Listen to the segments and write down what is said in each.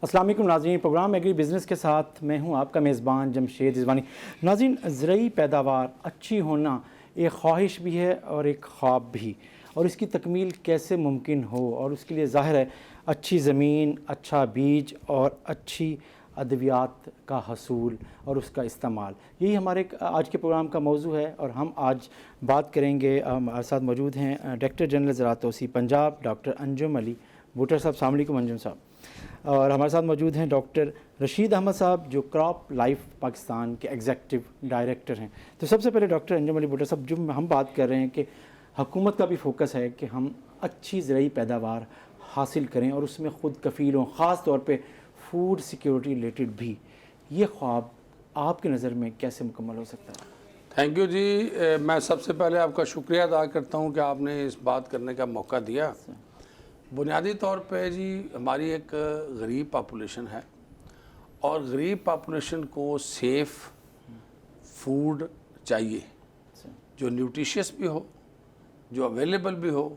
السلام علیکم ناظرین، پروگرام ایگری بزنس کے ساتھ میں ہوں آپ کا میزبان جمشید رضوانی۔ ناظرین، زرعی پیداوار اچھی ہونا ایک خواہش بھی ہے اور ایک خواب بھی، اور اس کی تکمیل کیسے ممکن ہو، اور اس کے لیے ظاہر ہے اچھی زمین، اچھا بیج اور اچھی ادویات کا حصول اور اس کا استعمال، یہی ہمارے آج کے پروگرام کا موضوع ہے۔ اور ہم آج بات کریں گے، ہمارے ساتھ موجود ہیں ڈائریکٹر جنرل زراعت توسیع پنجاب ڈاکٹر انجم علی بھٹر صاحب۔ السلام علیکم انجم صاحب۔ اور ہمارے ساتھ موجود ہیں ڈاکٹر رشید احمد صاحب، جو کراپ لائف پاکستان کے ایگزیکٹو ڈائریکٹر ہیں۔ تو سب سے پہلے ڈاکٹر انجم علی بھٹر صاحب، جو ہم بات کر رہے ہیں کہ حکومت کا بھی فوکس ہے کہ ہم اچھی زرعی پیداوار حاصل کریں اور اس میں خود کفیل ہوں، خاص طور پہ فوڈ سیکیورٹی ریلیٹڈ بھی، یہ خواب آپ کی نظر میں کیسے مکمل ہو سکتا ہے؟ تھینک یو جی، میں سب سے پہلے آپ کا شکریہ ادا کرتا ہوں کہ آپ نے اس بات کرنے کا موقع دیا۔ بنیادی طور پہ جی ہماری ایک غریب پاپولیشن ہے، اور غریب پاپولیشن کو سیف فوڈ چاہیے جو نیوٹریشیس بھی ہو، جو اویلیبل بھی ہو،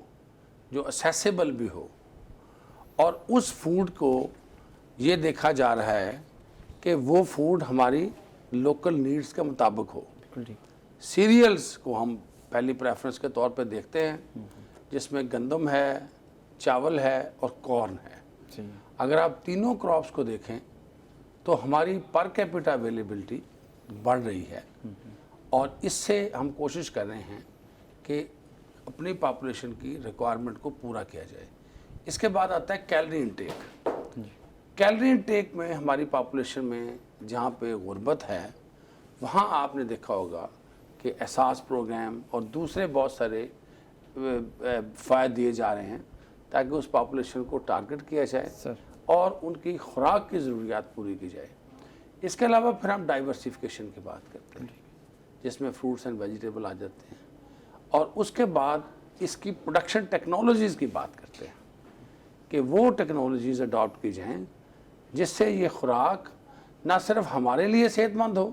جو اسیسیبل بھی ہو، اور اس فوڈ کو یہ دیکھا جا رہا ہے کہ وہ فوڈ ہماری لوکل نیڈز کے مطابق ہو۔ سیریلز کو ہم پہلی پریفرنس کے طور پہ دیکھتے ہیں، جس میں گندم ہے، چاول ہے اور کارن ہے۔ اگر آپ تینوں کراپس کو دیکھیں تو ہماری پر کیپٹا اویلیبلٹی بڑھ رہی ہے، اور اس سے ہم کوشش کر رہے ہیں کہ اپنی پاپولیشن کی ریکوائرمنٹ کو پورا کیا جائے۔ اس کے بعد آتا ہے کیلری انٹیک۔ کیلری انٹیک میں ہماری پاپولیشن میں جہاں پہ غربت ہے، وہاں آپ نے دیکھا ہوگا کہ احساس پروگرام اور دوسرے بہت سارے فائد دیے جا رہے ہیں تاکہ اس پاپولیشن کو ٹارگٹ کیا جائے اور ان کی خوراک کی ضروریات پوری کی جائے۔ اس کے علاوہ پھر ہم ڈائیورسیفیکیشن کی بات کرتے ہیں، جس میں فروٹس اینڈ ویجیٹیبل آ جاتے ہیں، اور اس کے بعد اس کی پروڈکشن ٹیکنالوجیز کی بات کرتے ہیں کہ وہ ٹیکنالوجیز اڈاپٹ کی جائیں جس سے یہ خوراک نہ صرف ہمارے لیے صحت مند ہو،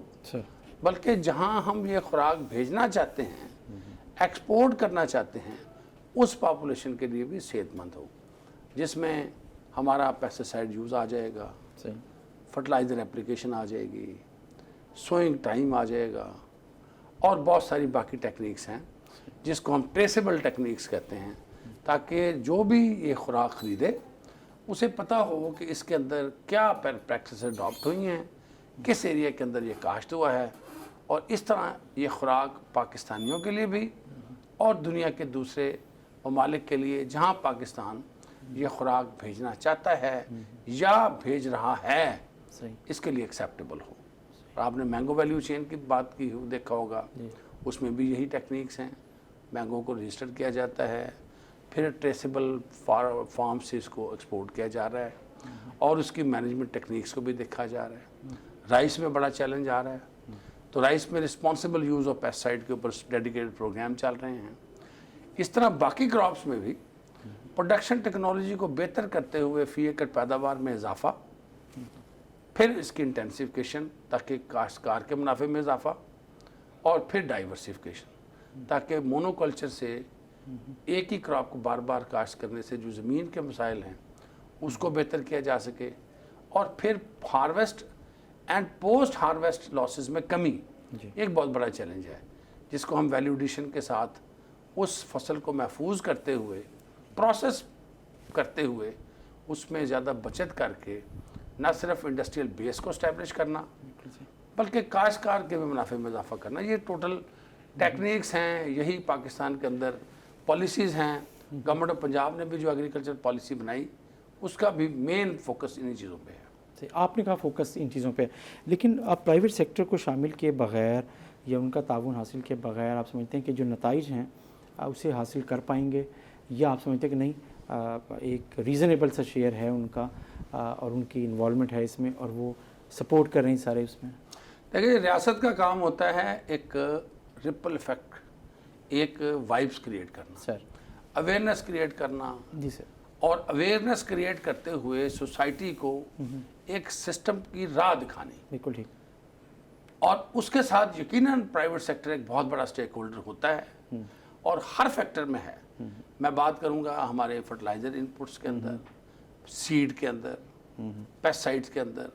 بلکہ جہاں ہم یہ خوراک بھیجنا چاہتے ہیں، ایکسپورٹ کرنا چاہتے ہیں، اس پاپولیشن کے لیے بھی صحت مند ہو، جس میں ہمارا پیسٹیسائڈ یوز آ جائے گا، فرٹیلائزر اپلیکیشن آ جائے گی، سوئنگ ٹائم آ جائے گا، اور بہت ساری باقی ٹیکنیکس ہیں جس کو ہم ٹریسیبل ٹیکنیکس کہتے ہیں، تاکہ جو بھی یہ خوراک خریدے اسے پتہ ہو کہ اس کے اندر کیا پریکٹسز اڈاپٹ ہوئی ہیں، کس ایریا کے اندر یہ کاشت ہوا ہے، اور اس طرح یہ خوراک پاکستانیوں کے لیے بھی اور دنیا کے دوسرے ممالک کے لیے جہاں پاکستان یہ خوراک بھیجنا چاہتا ہے یا بھیج رہا ہے، اس کے لیے ایکسیپٹیبل ہو۔ اور آپ نے مینگو ویلیو چین کی بات کی دیکھا ہوگا، اس میں بھی یہی ٹیکنیکس ہیں۔ مینگو کو رجسٹر کیا جاتا ہے، پھر ٹریسیبل فارم سے اس کو ایکسپورٹ کیا جا رہا ہے، اور اس کی مینجمنٹ ٹیکنیکس کو بھی دیکھا جا رہا ہے۔ رائس میں بڑا چیلنج آ رہا ہے، تو رائس میں رسپانسبل یوز آف پیسٹیسائڈ کے اوپر ڈیڈیکیٹڈ پروگرام چل رہے ہیں۔ اس طرح باقی کراپس میں بھی پروڈکشن ٹیکنالوجی کو بہتر کرتے ہوئے فی ایکڑ پیداوار میں اضافہ، پھر اس کی انٹینسیفیکیشن تاکہ کاشتکار کے منافع میں اضافہ، اور پھر ڈائیورسیفیکیشن تاکہ مونو کلچر سے ایک ہی کراپ کو بار بار کاشت کرنے سے جو زمین کے مسائل ہیں اس کو بہتر کیا جا سکے، اور پھر harvest and post harvest losses میں کمی ایک بہت بڑا چیلنج ہے، جس کو ہم ویلیو ایڈیشن کے ساتھ اس فصل کو محفوظ کرتے ہوئے، پروسیس کرتے ہوئے، اس میں زیادہ بچت کر کے نہ صرف انڈسٹریل بیس کو اسٹیبلش کرنا بلکہ کاشتکار کے بھی منافع میں اضافہ کرنا۔ یہ ٹوٹل ٹیکنیکس ہیں، یہی پاکستان کے اندر پالیسیز ہیں۔ گورنمنٹ آف پنجاب نے بھی جو ایگریکلچر پالیسی بنائی، اس کا بھی مین فوکس انہی چیزوں پہ ہے۔ آپ نے کہا فوکس ان چیزوں پہ، لیکن آپ پرائیویٹ سیکٹر کو شامل کیے بغیر یا ان کا تعاون حاصل کیے بغیر آپ سمجھتے ہیں کہ جو نتائج ہیں اسے حاصل کر پائیں گے، یا آپ سمجھتے ہیں کہ نہیں ایک ریزنیبل سا شیئر ہے ان کا اور ان کی انوالومنٹ ہے اس میں اور وہ سپورٹ کر رہے ہیں سارے اس میں؟ دیکھیے، ریاست کا کام ہوتا ہے ایک رپل ایفیکٹ، ایک وائبس کریٹ کرنا، اویئرنیس کریٹ کرنا، جی سر، اور اویئرنیس کریٹ کرتے ہوئے سوسائٹی کو ایک سسٹم کی راہ دکھانی۔ بالکل ٹھیک۔ اور اس کے ساتھ یقیناً پرائیویٹ سیکٹر ایک بہت بڑا سٹیک ہولڈر ہوتا ہے، اور ہر فیکٹر میں ہے۔ میں بات کروں گا ہمارے فرٹیلائزر انپٹس کے اندر، سیڈ کے اندر، पेस्टिसाइड्स के अंदर,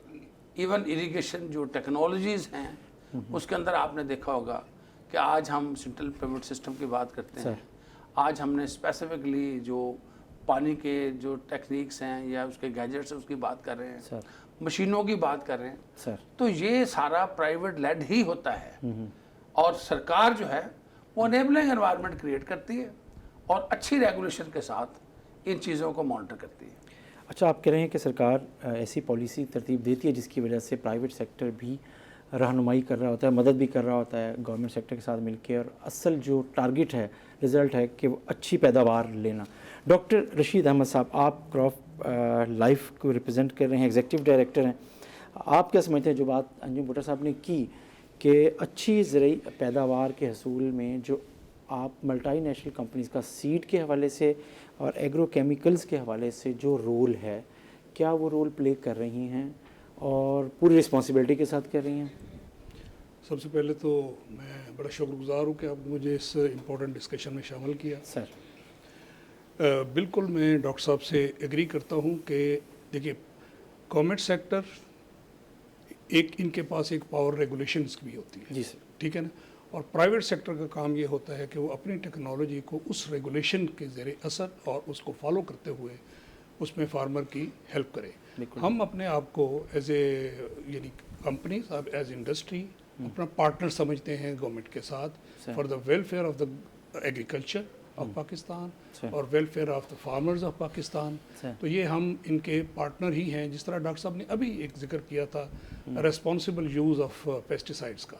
इवन इरिगेशन जो टेक्नोलॉजीज़ हैं उसके अंदर आपने देखा होगा कि आज हम सेंट्रल पिवट सिस्टम की बात करते हैं, आज हमने स्पेसिफिकली जो पानी के जो टेक्निक्स हैं या उसके गैजेट्स हैं उसकी बात कर रहे हैं, मशीनों की बात कर रहे हैं, तो ये सारा प्राइवेट लेड ही होता है। और सरकार जो है वो एनेबलिंग एनवायरनमेंट क्रिएट करती है और अच्छी रेगुलेशन के साथ इन चीज़ों को मॉनिटर करती है। अच्छा, आप कह रहे हैं कि सरकार ऐसी पॉलिसी तरतीब देती है जिसकी वजह से प्राइवेट सेक्टर भी रहनुमाई कर रहा होता है, मदद भी कर रहा होता है गवर्नमेंट सेक्टर के साथ मिलकर, और असल जो टारगेट है, रिज़ल्ट है कि वो अच्छी पैदावार लेना। डॉक्टर रशीद अहमद साहब, आप क्रॉप लाइफ को रिप्रेजेंट कर रहे हैं, एग्जीक्यूटिव डायरेक्टर हैं, आप क्या समझते हैं जो बात अंजुम भुट्टर साहब ने की कि अच्छी ज़रूरी पैदावार के हसूल में जो आप मल्टी नेशनल कंपनीज़ का सीड के हवाले से और एग्रो केमिकल्स के हवाले से जो रोल है, क्या वो रोल प्ले कर रही हैं और पूरी रिस्पॉन्सिबिलिटी के साथ कर रही हैं? सबसे पहले तो मैं बड़ा शुक्रगुजार हूँ कि आपने मुझे इस इम्पोर्टेंट डिस्कशन में शामिल किया। सर, बिल्कुल मैं डॉक्टर साहब से एग्री करता हूँ कि देखिए, गवर्नमेंट सेक्टर एक इनके पास एक पावर रेगुलेशंस भी होती है, जी सर, ठीक है ना, और प्राइवेट सेक्टर का काम ये होता है कि वो अपनी टेक्नोलॉजी को उस रेगुलेशन के ज़रिए असर और उसको फॉलो करते हुए उसमें फार्मर की हेल्प करे। हम अपने आप को एज ए यानी कंपनी एज इंडस्ट्री अपना पार्टनर समझते हैं गवर्नमेंट के साथ for the welfare of the agriculture of Pakistan और welfare of the farmers of Pakistan. तो ये हम इनके पार्टनर ही हैं। जिस तरह डॉक्टर साहब ने अभी एक जिक्र किया था रेस्पॉन्सिबल यूज़ ऑफ पेस्टिसाइड्स का,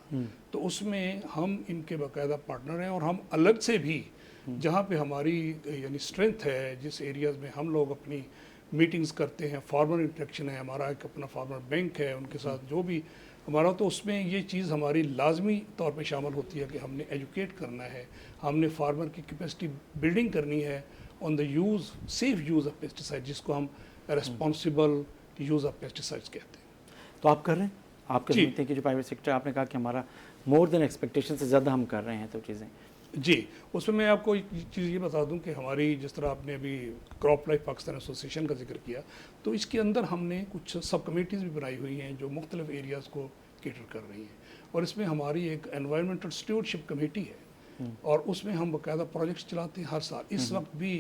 तो उसमें हम इनके बाकायदा पार्टनर हैं। और हम अलग से भी जहाँ पे हमारी यानी स्ट्रेंथ है, जिस एरियाज़ में हम लोग अपनी मीटिंग्स करते हैं, फार्मर इंटरेक्शन है, हमारा एक अपना फार्मर बैंक है, उनके साथ जो भी हमारा, तो उसमें ये चीज़ हमारी लाजमी तौर पे शामिल होती है कि हमने एजुकेट करना है, हमने फार्मर की कैपेसिटी बिल्डिंग करनी है on the use, safe use of pesticide, जिसको हम रेस्पॉन्सिबल यूज़ ऑफ पेस्टिसाइड्स कहते हैं। तो आप कर रहे हैं, आप क्या समझते हैं कि जो प्राइवेट सेक्टर, आपने कहा कि हमारा मोर देन एक्सपेक्टेशन से ज़्यादा हम कर रहे हैं, तो चीज़ें जी, उसमें मैं आपको एक चीज़ ये बता दूं कि हमारी, जिस तरह आपने अभी क्रॉप लाइफ पाकिस्तान एसोसिएशन का जिक्र किया, तो इसके अंदर हमने कुछ सब कमेटीज़ भी बनाई हुई हैं जो मुख्तलिफ एरियाज़ को केटर कर रही हैं। और इसमें हमारी एक एनवायरमेंटल स्टूवर्डशिप कमेटी है और उसमें हम बाकायदा प्रोजेक्ट्स चलाते हैं हर साल। इस वक्त भी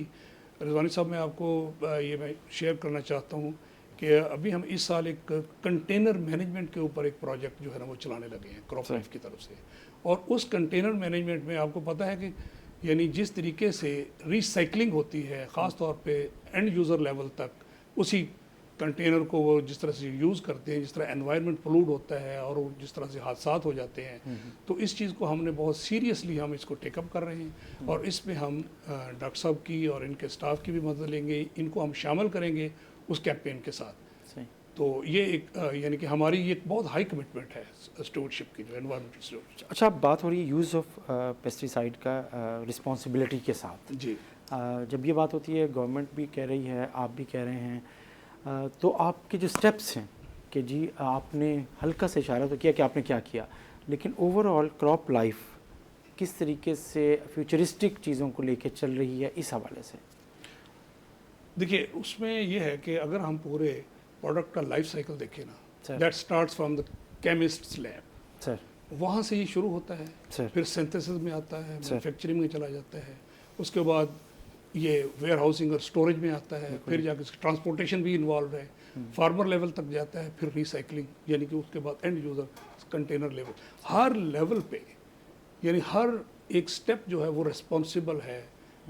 रिजवानी साहब, मैं आपको ये मैं शेयर करना चाहता हूँ कि अभी हम इस साल एक कंटेनर मैनेजमेंट के ऊपर एक प्रोजेक्ट जो है ना वो चलाने लगे हैं क्रॉप लाइफ की तरफ से। और उस कंटेनर मैनेजमेंट में आपको पता है कि यानी जिस तरीके से रिसाइकलिंग होती है, ख़ास तौर पे एंड यूज़र लेवल तक, उसी कंटेनर को वो जिस तरह से यूज़ करते हैं, जिस तरह एनवायरनमेंट पोल्यूट होता है और वो जिस तरह से हादसात हो जाते हैं, तो इस चीज़ को हमने बहुत सीरियसली हम इसको टेकअप कर रहे हैं। और इसमें हम डॉक्टर साहब की और इनके स्टाफ की भी मदद लेंगे, इनको हम शामिल करेंगे उस कैंपेन के साथ। तो ये एक यानी कि हमारी ये एक बहुत हाई कमिटमेंट है स्टूवर्डशिप की, जो एनवायरमेंटल स्टूवर्डशिप। अच्छा, बात हो रही है यूज़ ऑफ पेस्टिसाइड का रिस्पॉन्सिबिलिटी के साथ। जी, जब ये बात होती है, गवर्नमेंट भी कह रही है, आप भी कह रहे हैं, तो आपके जो स्टेप्स हैं कि जी आपने हल्का से इशारा तो किया कि आपने क्या किया, लेकिन ओवरऑल क्रॉप लाइफ किस तरीके से फ्यूचरिस्टिक चीज़ों को लेके चल रही है, इस हवाले से? देखिए, उसमें ये है कि अगर हम पूरे प्रोडक्ट का लाइफ साइकिल देखें ना, that starts from the chemists lab, sir, वहाँ से ये शुरू होता है, सर, फिर सिंथेसिस में आता है, मैन्युफैक्चरिंग में चला जाता है, उसके बाद ये वेयर हाउसिंग और स्टोरेज में आता है, फिर जाकर ट्रांसपोर्टेशन भी इन्वॉल्व है, फार्मर लेवल तक जाता है, फिर रिसाइकलिंग, यानी कि उसके बाद एंड यूज़र कंटेनर लेवल। हर लेवल पे यानी हर एक स्टेप जो है वो रिस्पॉन्सिबल है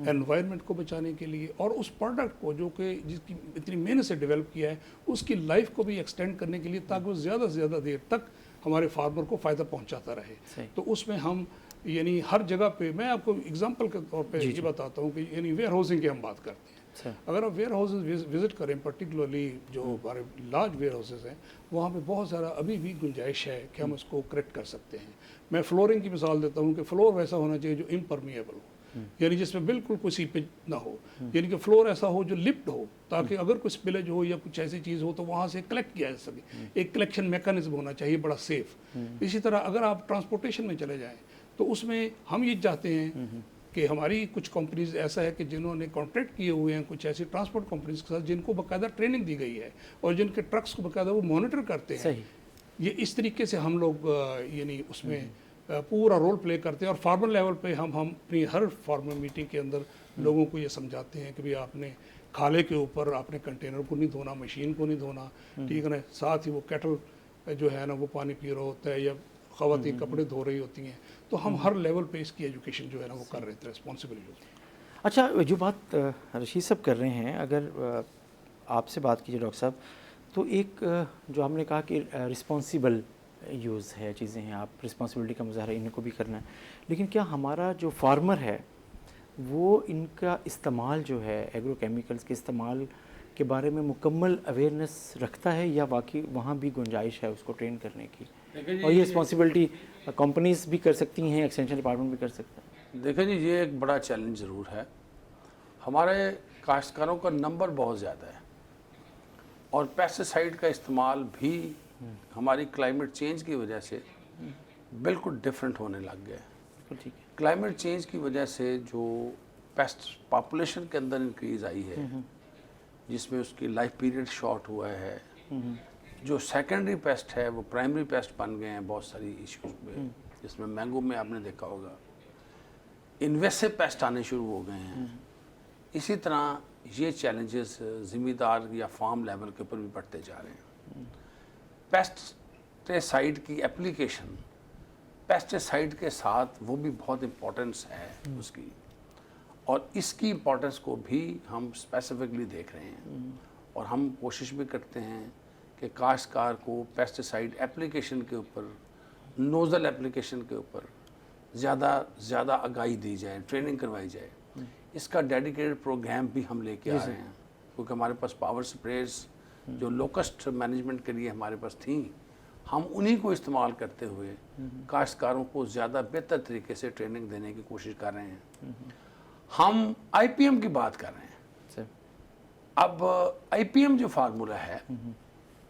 एनवायरनमेंट को बचाने के लिए, और उस प्रोडक्ट को जो कि जिसकी इतनी मेहनत से डेवलप किया है उसकी लाइफ को भी एक्सटेंड करने के लिए, ताकि वो ज़्यादा से ज़्यादा देर तक हमारे फार्मर को फ़ायदा पहुंचाता रहे। तो उसमें हम यानी हर जगह पे, मैं आपको एग्जांपल के तौर पे ये बताता हूँ कि यानी वेयर हाउसिंग की हम बात करते हैं। अगर आप वेयर हाउसेज विज़िट करें, पर्टिकुलरली जो हमारे लार्ज वेयर हाउसेज हैं, वहाँ पे बहुत सारा अभी भी गुंजाइश है कि हम उसको करेक्ट कर सकते हैं। मैं फ्लोरिंग की मिसाल देता हूँ कि फ्लोर वैसा होना चाहिए जो इम्परमिएबल हो, यानी जिसमें बिल्कुल कोई सीपेज ना हो, यानी कि फ्लोर ऐसा हो जो लिफ्ट हो, ताकि अगर कुछ स्पिलेज हो या कुछ ऐसी चीज़ हो तो वहाँ से कलेक्ट किया जा सके। एक कलेक्शन मैकेनिज्म होना चाहिए बड़ा सेफ। इसी तरह अगर आप ट्रांसपोर्टेशन में चले जाएं तो उसमें हम ये चाहते हैं कि हमारी कुछ कंपनीज ऐसा है कि जिन्होंने कॉन्ट्रैक्ट किए हुए हैं कुछ ऐसी ट्रांसपोर्ट कंपनीज के साथ जिनको बाकायदा ट्रेनिंग दी गई है और जिनके ट्रक्स को बाकायदा वो मॉनिटर करते हैं। सही। ये इस तरीके से हम लोग यानी उसमें पूरा रोल प्ले करते हैं और फार्मर लेवल पे हम अपनी हर फार्मर मीटिंग के अंदर लोगों को ये समझाते हैं कि भाई आपने खाले के ऊपर आपने कंटेनर को नहीं धोना, मशीन को नहीं धोना, ठीक है ना। साथ ही वो कैटल जो है ना वो पानी पी रहा होता है या ख़वातीन कपड़े धो रही होती हैं। तो हम हर लेवल पे इसकी एजुकेशन जो है ना वो कर रहे थे रिस्पॉन्सिबल यूज़। अच्छा, जो बात रशीद साहब कर रहे हैं, अगर आपसे बात कीजिए डॉक्टर साहब, तो एक जो हमने कहा कि रिस्पॉन्सिबल यूज़ है, चीज़ें हैं, आप रिस्पॉन्सिबिलिटी का मुजाहरा इनको भी करना है, लेकिन क्या हमारा जो फार्मर है वो इनका इस्तेमाल जो है एग्रो केमिकल्स के इस्तेमाल के बारे में मुकम्मल अवेयरनेस रखता है या वाकई वहाँ भी गुंजाइश है उसको ट्रेन करने की? और ये रिस्पॉन्सिबिलिटी कंपनीज भी कर सकती हैं, एक्सटेंशन डिपार्टमेंट भी कर सकता है? देखिए जी, ये एक बड़ा चैलेंज ज़रूर है। हमारे काश्तकारों का नंबर बहुत ज़्यादा है और पेस्टिसाइड का इस्तेमाल भी हमारी क्लाइमेट चेंज की वजह से बिल्कुल डिफरेंट होने लग गया है। बिल्कुल ठीक है। क्लाइमेट चेंज की वजह से जो पेस्ट पॉपुलेशन के अंदर इंक्रीज़ आई है, जिसमें उसकी लाइफ पीरियड शॉर्ट हुआ है, जो सेकेंडरी पेस्ट है वो प्राइमरी पेस्ट बन गए हैं बहुत सारी इश्यूज में, जिसमें मैंगो में आपने देखा होगा इन्वेसिव पेस्ट आने शुरू हो गए हैं। इसी तरह ये चैलेंजेस ज़िम्मेदार या फार्म लेवल के ऊपर भी बढ़ते जा रहे हैं। पेस्टिसाइड की एप्लीकेशन, पेस्टिसाइड के साथ वो भी बहुत इम्पोर्टेंस है उसकी, और इसकी इम्पोर्टेंस को भी हम स्पेसिफिकली देख रहे हैं और हम कोशिश भी करते हैं कि काश्तकार को पेस्टिसाइड एप्लीकेशन के ऊपर, नोज़ल एप्लीकेशन के ऊपर ज़्यादा आगाही दी जाए, ट्रेनिंग करवाई जाए। इसका डेडिकेटेड प्रोग्राम भी हम लेके आ रहे हैं, क्योंकि हमारे पास पावर स्प्रेयर्स जो लोकस्ट मैनेजमेंट के लिए हमारे पास थी, हम उन्हीं को इस्तेमाल करते हुए काश्तकारों को ज़्यादा बेहतर तरीके से ट्रेनिंग देने की कोशिश कर रहे हैं। हम IPM की बात कर रहे हैं। अब IPM जो फार्मूला है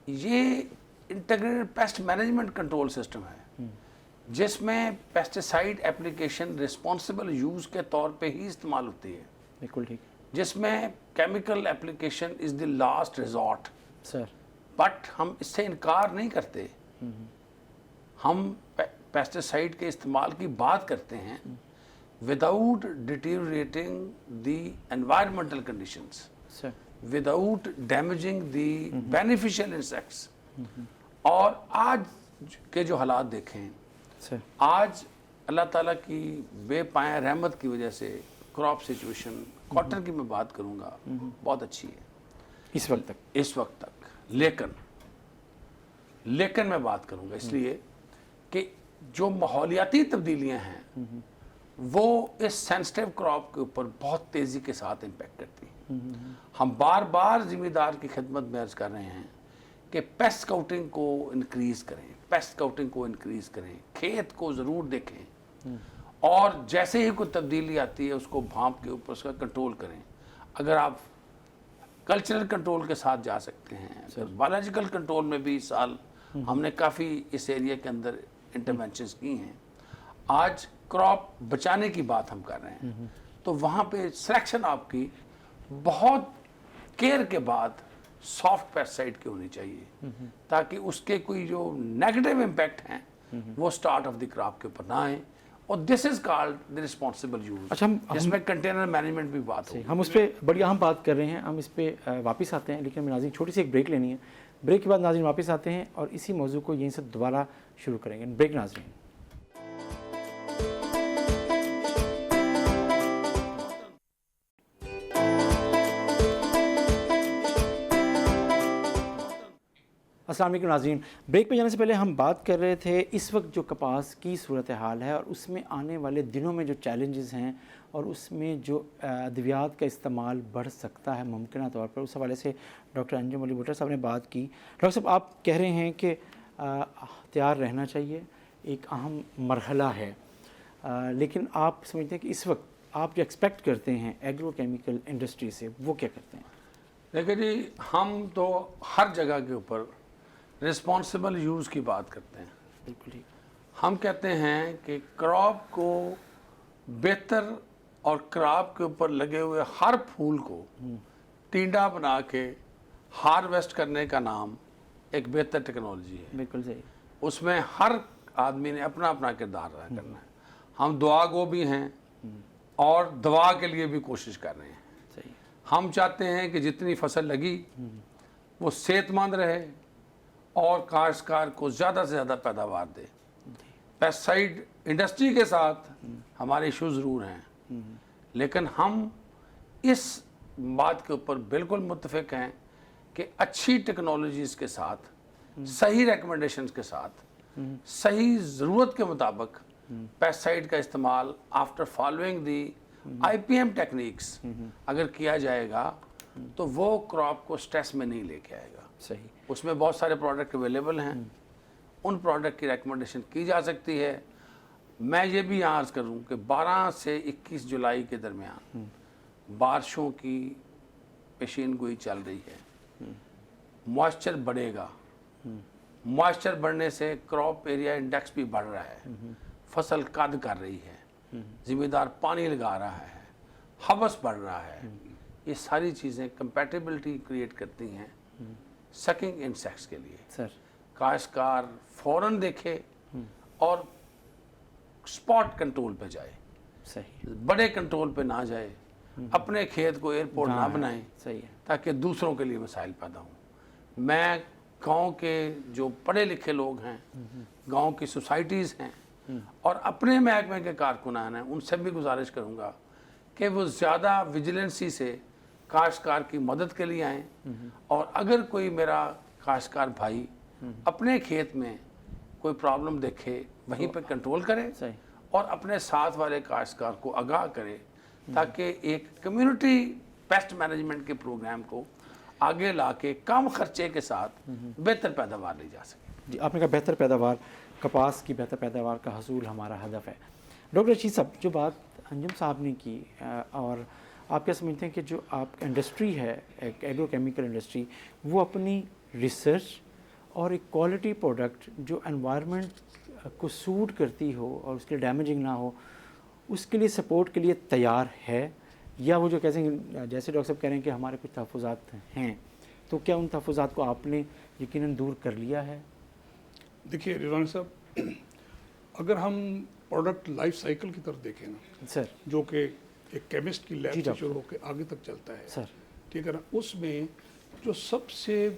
ये integrated pest management control system है, जिसमें पेस्टिसाइड एप्लीकेशन रिस्पॉन्सिबल यूज़ के तौर पे ही इस्तेमाल होती है। बिल्कुल ठीक, जिसमें chemical application is the last resort sir. But हम इससे इनकार नहीं करते। हम पेस्टिसाइड के इस्तेमाल की बात करते हैं without deteriorating the environmental conditions, sir. Without damaging the beneficial insects. और आज के जो हालात देखें, सर, आज अल्लाह ताला की बेपाया रहमत की वजह से क्रॉप सिचुएशन, कॉटन की मैं बात करूंगा, बहुत अच्छी है इस वक्त तक। लेकिन मैं बात करूंगा इसलिए कि जो माहौलियाती तब्दीलियां हैं वो इस सेंसिटिव क्रॉप के ऊपर बहुत तेज़ी के साथ इम्पेक्ट करती हैं। हम बार बार ज़िम्मेदार की खिदमत में अर्ज़ कर रहे हैं कि पेस्ट स्काउटिंग को इंक्रीज़ करें, खेत को ज़रूर देखें, और जैसे ही कोई तब्दीली आती है उसको भांप के ऊपर उसका कंट्रोल करें। अगर आप कल्चरल कंट्रोल के साथ जा सकते हैं, बायोलॉजिकल कंट्रोल में भी इस साल हमने काफ़ी इस एरिया के अंदर इंटरवेंशंस की हैं। आज क्रॉप बचाने की बात हम कर रहे हैं, तो वहाँ पे सिलेक्शन आपकी बहुत केयर के बाद सॉफ्ट पेस्टिसाइड की होनी चाहिए, ताकि उसके कोई जो नेगेटिव इम्पैक्ट हैं वो स्टार्ट ऑफ द क्रॉप के ऊपर ना आए। और this is called the responsible use. अच्छा, जिसमें कंटेनर मैनेजमेंट भी बात है। हम उस पर बड़ी अहम बात कर रहे हैं, हम इस पर वापस आते हैं, लेकिन हमें नाज़रीन छोटी सी एक ब्रेक लेनी है। ब्रेक के बाद नाज़रीन वापस आते हैं और इसी मौजू को यहीं से दोबारा शुरू करेंगे। ब्रेक नाज़रीन। अस्सलाम वालेकुम नाज़रीन, ब्रेक पे जाने से पहले हम बात कर रहे थे इस वक्त जो कपास की सूरत हाल है और उसमें आने वाले दिनों में जो चैलेंजेस हैं और उसमें जो अद्वियात का इस्तेमाल बढ़ सकता है मुमकिन तौर पर, उस हवाले से डॉक्टर अंजुम अली भुट्टर साहब ने बात की। डॉक्टर साहब, आप कह रहे हैं कि तैयार रहना चाहिए, एक अहम मरहला है, लेकिन आप समझते हैं कि इस वक्त आप जो एक्सपेक्ट करते हैं एग्रो केमिकल इंडस्ट्री से, वो क्या करते हैं? देखिए जी, हम तो हर जगह के ऊपर रिस्पॉन्सिबल यूज़ की बात करते हैं। बिल्कुल ठीक। हम कहते हैं कि क्रॉप को बेहतर اور کراپ کے اوپر لگے ہوئے ہر پھول کو ٹینڈا بنا کے ہارویسٹ کرنے کا نام ایک بہتر ٹیکنالوجی ہے. بالکل صحیح. اس میں ہر آدمی نے اپنا اپنا کردار ادا کرنا ہے. ہم دعا گو بھی ہیں اور دوا کے لیے بھی کوشش کر رہے ہیں. صحیح. ہم چاہتے ہیں کہ جتنی فصل لگی وہ صحت مند رہے اور کاشتکار کو زیادہ سے زیادہ پیداوار دے. پیسٹیسائڈ انڈسٹری کے ساتھ ہمارے ایشو ضرور ہیں، لیکن ہم اس بات کے اوپر بالکل متفق ہیں کہ اچھی ٹیکنالوجیز کے ساتھ، صحیح ریکمنڈیشنز کے ساتھ، صحیح ضرورت کے مطابق پیسٹیسائڈ کا استعمال after following the IPM techniques اگر کیا جائے گا تو وہ کراپ کو سٹریس میں نہیں لے کے آئے گا. صحیح. اس میں بہت سارے پروڈکٹ اویلیبل ہیں، ان پروڈکٹ کی ریکمنڈیشن کی جا سکتی ہے. میں یہ بھی عرض کروں کہ 12 سے 21 جولائی کے درمیان بارشوں کی پیشین گوئی چل رہی ہے. موئسچر بڑھے گا. موئسچر بڑھنے سے کراپ ایریا انڈیکس بھی بڑھ رہا ہے. فصل قد کر رہی ہے. زمیندار پانی لگا رہا ہے. حبس بڑھ رہا ہے. یہ ساری چیزیں کمپیٹیبلٹی کریٹ کرتی ہیں سکنگ انسیکٹس کے لیے. سر. کاشتکار فوراً دیکھے اور سپاٹ کنٹرول پہ جائے. صحیح. بڑے کنٹرول پہ نہ جائے. اپنے کھیت کو ایئرپورٹ نہ بنائیں صحیح ہے. تاکہ دوسروں کے لیے مسائل پیدا ہوں. میں گاؤں کے جو پڑھے لکھے لوگ ہیں، گاؤں کی سوسائٹیز ہیں اور اپنے محکمے کے کارکنان ہیں، ان سے بھی گزارش کروں گا کہ وہ زیادہ ویجیلنسی سے کاشتکار کی مدد کے لیے آئیں. اور اگر کوئی میرا کاشتکار بھائی اپنے کھیت میں کوئی پرابلم دیکھے وہیں پہ کنٹرول کرے اور اپنے ساتھ والے کاشتکار کو آگاہ کرے تاکہ ایک کمیونٹی پیسٹ مینجمنٹ کے پروگرام کو آگے لا کے کم خرچے کے ساتھ بہتر پیداوار لی جا سکے. جی، آپ نے کہا بہتر پیداوار، کپاس کی بہتر پیداوار کا حصول ہمارا ہدف ہے. ڈاکٹر رشید صاحب، جو بات انجم صاحب نے کی، اور آپ کیا سمجھتے ہیں کہ جو آپ کا انڈسٹری ہے، ایک ایگرو کیمیکل انڈسٹری، وہ اپنی ریسرچ اور ایک کوالٹی پروڈکٹ جو انوائرمنٹ کو سوٹ کرتی ہو اور اس کے ڈیمیجنگ نہ ہو، اس کے لیے سپورٹ کے لیے تیار ہے، یا وہ جو کہتے ہیں جیسے ڈاکٹر صاحب کہہ رہے ہیں کہ ہمارے کچھ تحفظات ہیں، تو کیا ان تحفظات کو آپ نے یقیناً دور کر لیا ہے؟ دیکھیے رضوان صاحب، اگر ہم پروڈکٹ لائف سائیکل کی طرف دیکھیں نا سر، جو کہ ایک کیمسٹ کی لیب سے شروع ہو کے آگے تک چلتا ہے سر، ٹھیک ہے نا، اس میں جو سب سے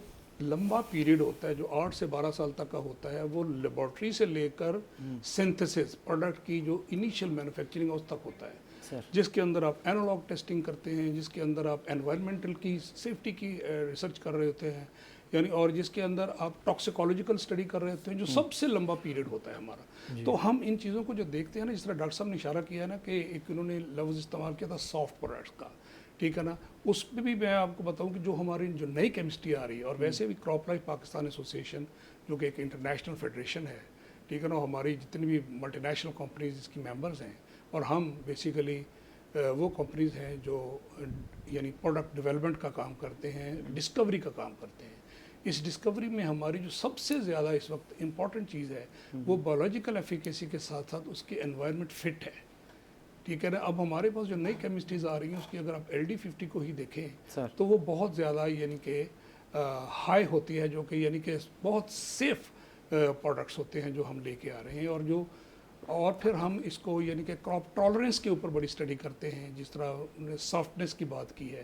لمبا پیریڈ ہوتا ہے جو 8 سے 12 سال تک کا ہوتا ہے، وہ لیبارٹری سے لے کر سینتھسس پروڈکٹ کی جو انیشیل مینوفیکچرنگ اس تک ہوتا ہے، جس کے اندر آپ اینالاگ ٹیسٹنگ کرتے ہیں، جس کے اندر آپ انوائرمنٹل کی سیفٹی کی ریسرچ کر رہے ہوتے ہیں، یعنی اور جس کے اندر آپ ٹاکسیکولوجیکل اسٹڈی کر رہے ہوتے ہیں، جو سب سے لمبا پیریڈ ہوتا ہے ہمارا. تو ہم ان چیزوں کو جو دیکھتے ہیں نا، جس طرح ڈاکٹر صاحب نے اشارہ کیا ہے نا کہ ایک انہوں نے لفظ استعمال کیا تھا سافٹ پروڈکٹس کا، ٹھیک ہے نا، اس پہ بھی میں آپ کو بتاؤں کہ جو ہماری جو نئی کیمسٹری آ رہی ہے، اور ویسے بھی کراپ لائف پاکستان ایسوسیشن جو کہ ایک انٹرنیشنل فیڈریشن ہے، ٹھیک ہے نا، ہماری جتنی بھی ملٹی نیشنل کمپنیز اس کی ممبرز ہیں، اور ہم بیسیکلی وہ کمپنیز ہیں جو یعنی پروڈکٹ ڈیولپمنٹ کا کام کرتے ہیں، ڈسکوری کا کام کرتے ہیں. اس ڈسکوری میں ہماری جو سب سے زیادہ اس وقت امپورٹنٹ چیز ہے وہ بایولوجیکل ایفیکیسی کے ساتھ ساتھ اس کی انوائرمنٹ فٹ ہے، ٹھیک ہے نا. اب ہمارے پاس جو نئی کیمسٹریز آ رہی ہیں، اس کی اگر آپ LD50 کو ہی دیکھیں تو وہ بہت زیادہ یعنی کہ ہائی ہوتی ہے، جو کہ یعنی کہ بہت سیف پروڈکٹس ہوتے ہیں جو ہم لے کے آ رہے ہیں. اور پھر ہم اس کو یعنی کہ کراپ ٹالرنس کے اوپر بڑی اسٹڈی کرتے ہیں، جس طرح سافٹنس کی بات کی ہے.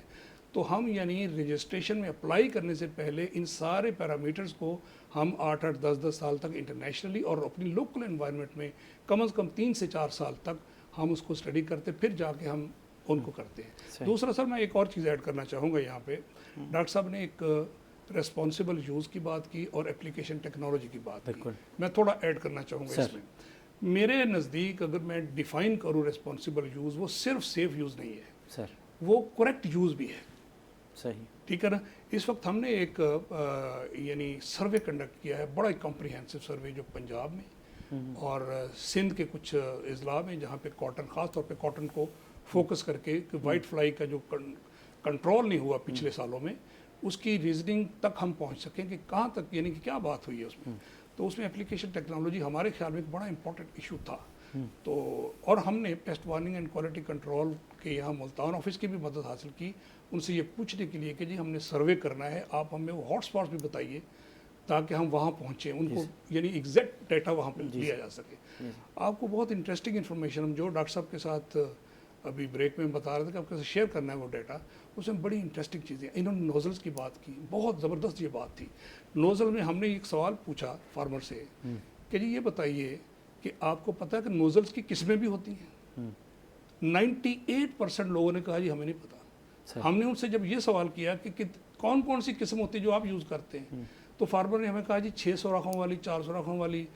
تو ہم یعنی رجسٹریشن میں اپلائی کرنے سے پہلے ان سارے پیرامیٹرز کو ہم 8-8 10-10 سال تک انٹرنیشنلی اور اپنی لوکل انوائرمنٹ میں کم از کم 3 سے 4 سال تک ہم اس کو اسٹڈی کرتے، پھر جا کے ہم ان کو کرتے ہیں. دوسرا سر، میں ایک اور چیز ایڈ کرنا چاہوں گا یہاں پہ. ڈاکٹر صاحب نے ایک ریسپانسبل یوز کی بات کی اور اپلیکیشن ٹیکنالوجی کی بات کی. میں تھوڑا ایڈ کرنا چاہوں گا اس میں. میرے نزدیک اگر میں ڈیفائن کروں ریسپانسبل یوز، وہ صرف سیف یوز نہیں ہے سر، وہ کریکٹ یوز بھی ہے. صحیح، ٹھیک ہے نا. اس وقت ہم نے ایک یعنی سروے کنڈکٹ کیا ہے، بڑا ایک کمپریہنسو سروے، جو پنجاب میں اور سندھ کے کچھ اضلاع میں، جہاں پہ کاٹن، خاص طور پہ کاٹن کو فوکس کر کے کہ وائٹ فلائی کا جو کنٹرول نہیں ہوا پچھلے سالوں میں، اس کی ریزننگ تک ہم پہنچ سکیں کہ کہاں تک یعنی کہ کیا بات ہوئی ہے اس میں. تو اس میں اپلیکیشن ٹیکنالوجی ہمارے خیال میں ایک بڑا امپورٹنٹ ایشو تھا. तो और हमने paste warning and quality control के यहाँ मुल्तान ऑफिस की भी मदद हासिल की, उनसे ये पूछने के लिए कि जी हमने सर्वे करना है, आप हमें वो हॉटस्पॉट्स भी बताइए ताकि हम वहाँ पहुँचें, उनको यानी एग्जैक्ट डेटा वहाँ पे लिया जा सके। आपको बहुत इंटरेस्टिंग इन्फॉर्मेशन हम जो डॉक्टर साहब के साथ अभी ब्रेक में बता रहे थे कि आपके साथ शेयर करना है वो डेटा, उसमें बड़ी इंटरेस्टिंग चीज़ें। इन्होंने नोजल्स की बात की, बहुत ज़बरदस्त ये बात थी। नोजल में हमने एक सवाल पूछा फार्मर से कि जी ये बताइए कि आपको पता है कि नोजल्स की किस्में भी होती हैं? 98% लोगों ने कहा जी हमें नहीं पता। हमने उनसे जब ये सवाल किया कि कौन कौन सी किस्म होती है जो आप यूज़ करते हैं, तो फार्मर ने हमें कहा जी 600 राखों वाली, 400 राखों वाली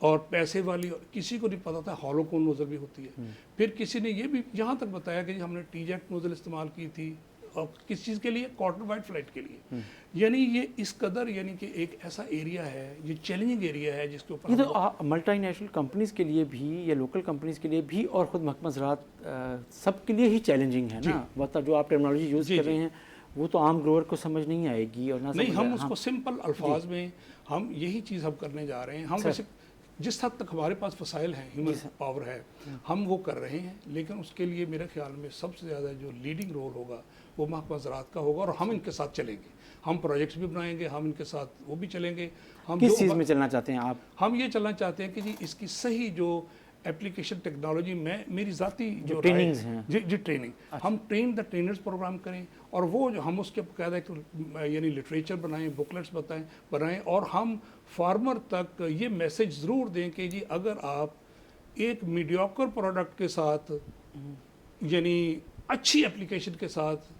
और पैसे वाली, और किसी को नहीं पता था हॉलो कोन नोजल भी होती है। फिर किसी ने ये भी यहाँ तक बताया कि जी हमने टीजेट नोजल इस्तेमाल की थी, और किस चीज़ के लिए? कॉटन वाइट फ्लाइट के लिए। यानी ये इस कदर यानी कि एक ऐसा एरिया है, ये चैलेंजिंग एरिया है जिसके ऊपर ये तो मल्टीनेशनल कंपनीज के लिए भी या लोकल कंपनीज के लिए भी और ख़ुद महकमा ज़राअत सब के लिए ही चैलेंजिंग है ना। मतलब जो आप टेक्नोलॉजी यूज़ कर रहे हैं वो तो आम ग्रोअर को समझ नहीं आएगी, और ना नहीं, हम उसको सिंपल अल्फाज में हम यही चीज़ हम करने जा रहे हैं। हम वैसे जिस हद तक हमारे पास वसाइल हैं, ह्यूमन पावर है, हम वो कर रहे हैं, लेकिन उसके लिए मेरे ख्याल में सबसे ज़्यादा जो लीडिंग रोल होगा वो महकमा ज़राअत का होगा, और हम इनके साथ चलेंगे। हम प्रोजेक्ट्स भी बनाएंगे, हम इनके साथ वो भी चलेंगे। हम किस चीज़ में चलना चाहते हैं आप? हम ये चलना चाहते हैं कि जी इसकी सही जो एप्लीकेशन टेक्नोलॉजी में मेरी ज़ाती जो ट्रेनिंग्स हैं जी ट्रेनिंग, हम ट्रेन द ट्रेनर्स प्रोग्राम करें, और वो जो हम उसके बाकायदा यानी लिटरेचर बनाएं, बुकलेट्स बनाएं, और हम फार्मर तक ये मैसेज ज़रूर दें कि जी अगर आप एक मीडियोकर प्रोडक्ट के साथ यानी अच्छी एप्लीकेशन के साथ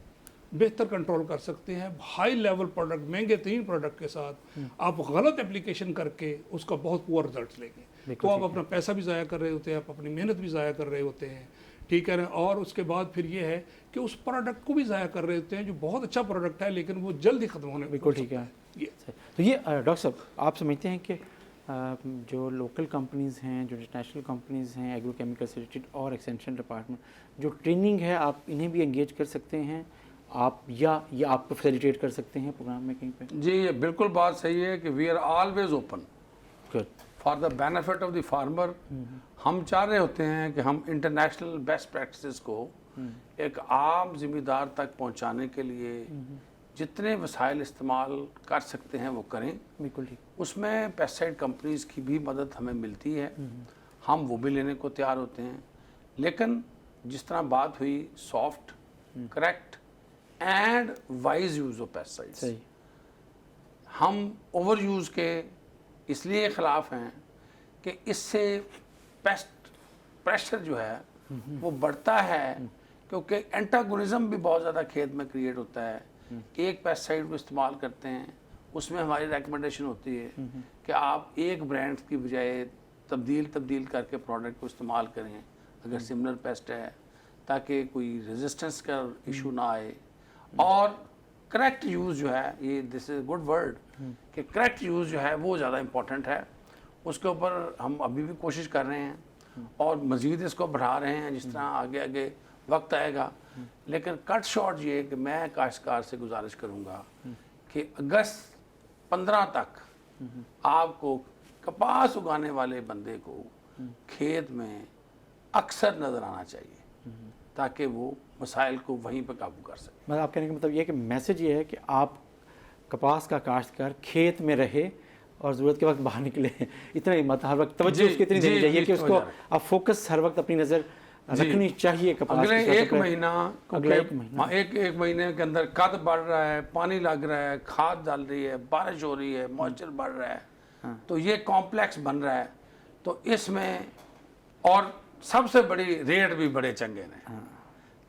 बेहतर कंट्रोल कर सकते हैं, हाई लेवल प्रोडक्ट, महंगे तरीन प्रोडक्ट के साथ आप गलत एप्लीकेशन करके उसका बहुत पुअर रिजल्ट लेंगे, तो आप अपना पैसा भी ज़ाया कर रहे होते हैं, आप अपनी मेहनत भी ज़ाया कर रहे होते हैं, ठीक है ना। और उसके बाद फिर ये है कि उस प्रोडक्ट को भी ज़ाया कर रहे होते हैं जो बहुत अच्छा प्रोडक्ट है, लेकिन वो जल्दी ख़त्म होने। बिल्कुल ठीक है। तो ये डॉक्टर साहब आप समझते हैं कि जो लोकल कंपनीज़ हैं, जो इंटरनेशनल कंपनीज़ हैं, एग्रो केमिकल से रिलेटेड और एक्सटेंशन डिपार्टमेंट, जो ट्रेनिंग है आप इन्हें भी एंगेज कर सकते हैं आप, या ये आप फैसिलिटेट कर सकते हैं प्रोग्राम में कहीं पे? जी ये बिल्कुल बात सही है कि we are always open good for the benefit of the farmer. हम चाह रहे होते हैं कि हम इंटरनेशनल बेस्ट प्रैक्टिसेस को एक आम ज़िम्मेदार तक पहुंचाने के लिए जितने वसाइल इस्तेमाल कर सकते हैं वो करें। बिल्कुल ठीक। उसमें पेस्टिसाइड कंपनीज़ की भी मदद हमें मिलती है, हम वो भी लेने को तैयार होते हैं। लेकिन जिस तरह बात हुई soft, correct and wise use of pesticides, सही। हम ओवर यूज़ के इसलिए ख़िलाफ़ हैं कि इससे पेस्ट प्रेशर जो है वो बढ़ता है, क्योंकि एंटागोनिज्म भी बहुत ज़्यादा खेत में क्रिएट होता है। एक पेस्टिसाइड को इस्तेमाल करते हैं, उसमें हमारी रेकमेंडेशन होती है कि आप एक ब्रांड की बजाय तब्दील करके प्रोडक्ट को इस्तेमाल करें अगर सिमिलर पेस्ट है, ताकि कोई रेजिस्टेंस का इशू ना आए। और करेक्ट यूज़ जो है, ये दिस इज़ गुड वर्ड कि करेक्ट यूज़ जो है वो ज़्यादा इम्पोर्टेंट है। उसके ऊपर हम अभी भी कोशिश कर रहे हैं और मज़ीद इसको बढ़ा रहे हैं जिस तरह आगे आगे वक्त आएगा। लेकिन कट शॉर्ट ये कि मैं काश्तकार से गुजारिश करूँगा कि अगस्त 15 तक आपको कपास उगाने वाले बंदे को खेत में अक्सर नज़र आना चाहिए, ताकि वो मसाइल को वहीं पर काबू कर सके। मतलब आप कहने का मतलब ये है कि मैसेज ये है कि आप कपास का काश्तकार खेत में रहे और ज़रूरत के वक्त बाहर निकले, इतना ही मत हर वक्त तवज्जो उसकी इतनी देनी चाहिए कि उसको आप फोकस हर वक्त अपनी नज़र रखनी चाहिए कपास। अगले एक महीना, एक महीने के अंदर कद बढ़ रहा है, पानी लग रहा है, खाद डाल रही है, बारिश हो रही है, मॉइस्चर बढ़ रहा है, तो ये कॉम्प्लेक्स बन रहा है। तो इसमें और सबसे बड़ी रेट भी बड़े चंगे हैं,